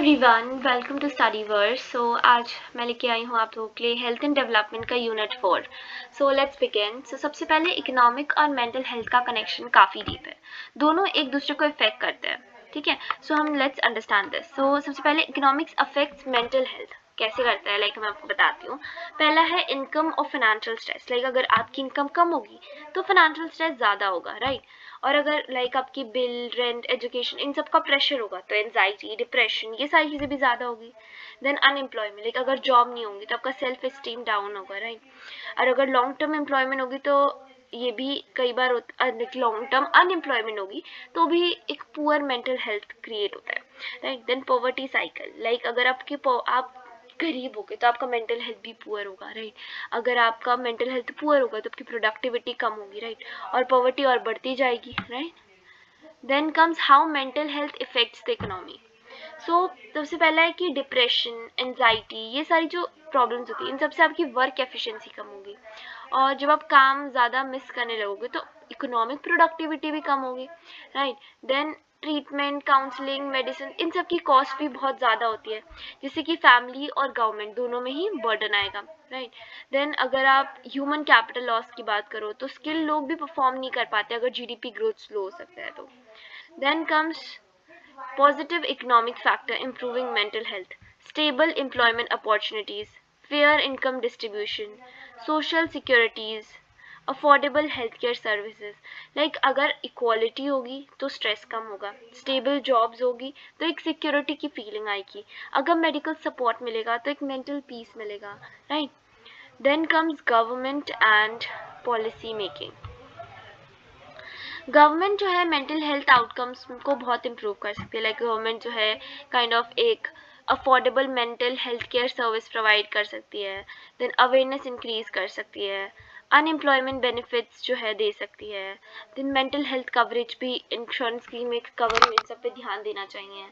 Everyone, welcome to स्टडीवर्स। आज मैं लेके आई हूँ आप लोगों के लिए हेल्थ एंड डेवलपमेंट का यूनिट 4। Let's begin. सबसे पहले इकोनॉमिक और मेंटल हेल्थ का कनेक्शन काफ़ी डीप है, दोनों एक दूसरे को इफेक्ट करते हैं। ठीक है, हम लेट्स अंडरस्टैंड दिस। सबसे पहले इकोनॉमिक्स अफेक्ट्स मेंटल हेल्थ कैसे करता है, मैं आपको बताती हूँ। पहला है इनकम और फाइनेंशियल स्ट्रेस। अगर आपकी इनकम कम होगी तो फाइनेंशियल स्ट्रेस ज़्यादा होगा, राइट। और अगर आपकी बिल, रेंट, एजुकेशन, इन सब का प्रेशर होगा तो एनजाइटी, डिप्रेशन, ये सारी चीज़ें भी ज़्यादा होगी। देन अनएम्प्लॉयमेंट, अगर जॉब नहीं होगी तो आपका सेल्फ स्टीम डाउन होगा, राइट। और अगर लॉन्ग टर्म एम्प्लॉयमेंट होगी तो ये भी कई बार लॉन्ग टर्म अनएम्प्लॉयमेंट होगी तो भी एक पुअर मेंटल हेल्थ क्रिएट होता है, राइट। देन पॉवर्टी साइकिल, अगर आप गरीब हो गए तो आपका मेंटल हेल्थ भी पुअर होगा, राइट। अगर आपका मेंटल हेल्थ पुअर होगा तो आपकी प्रोडक्टिविटी कम होगी, राइट। और पॉवर्टी और बढ़ती जाएगी, right. Then comes how mental health effects the economy. सबसे पहला है कि डिप्रेशन, एंजाइटी, ये सारी जो प्रॉब्लम्स होती है इन सबसे आपकी वर्क एफिशिएंसी कम होगी। और जब आप काम ज़्यादा मिस करने लगोगे तो इकोनॉमिक प्रोडक्टिविटी भी कम होगी, right. Then treatment, counselling, medicine, इन सब की कॉस्ट भी बहुत ज़्यादा होती है, जिससे कि फैमिली और गवर्नमेंट दोनों में ही बर्डन आएगा, राइट। देन अगर आप ह्यूमन कैपिटल लॉस की बात करो तो स्किल लोग भी परफॉर्म नहीं कर पाते अगर जीडीपी ग्रोथ स्लो हो सकता है तो। Then comes positive economic factor improving mental health, stable employment opportunities, fair income distribution, social securities, affordable health care services. अगर इक्वालिटी होगी तो स्ट्रेस कम होगा, स्टेबल जॉब्स होगी तो एक सिक्योरिटी की फीलिंग आएगी, अगर मेडिकल सपोर्ट मिलेगा तो एक मेंटल पीस मिलेगा, right. Then comes government and policy making. Government जो है मेंटल हेल्थ आउटकम्स को बहुत इम्प्रूव कर सकती है। गवर्नमेंट जो है काइंड ऑफ एक affordable mental health care service provide कर सकती है। देन अवेयरनेस इंक्रीज कर सकती है, अनएम्प्लॉयमेंट बेनिफिट्स जो है दे सकती है। देन मेंटल हेल्थ कवरेज भी इंश्योरेंस स्कीम में कवर हो, इन सब पे ध्यान देना चाहिए।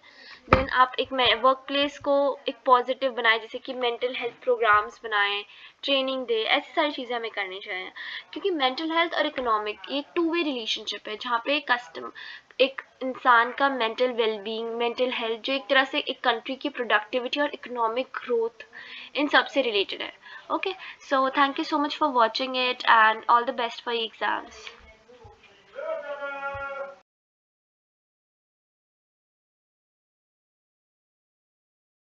देन आप एक वर्क प्लेस को एक पॉजिटिव बनाए, जैसे कि मेंटल हेल्थ प्रोग्राम्स बनाएं, ट्रेनिंग दे, ऐसी सारी चीज़ें हमें करनी चाहिए। क्योंकि मेंटल हेल्थ और इकोनॉमिक एक टू वे रिलेशनशिप है, जहाँ पे एक इंसान का मेंटल वेलबींग, मेंटल हेल्थ जो एक तरह से एक कंट्री की प्रोडक्टिविटी और इकोनॉमिक ग्रोथ इन सब से रिलेटेड है। Okay, so thank you so much for watching it and all the best for exams.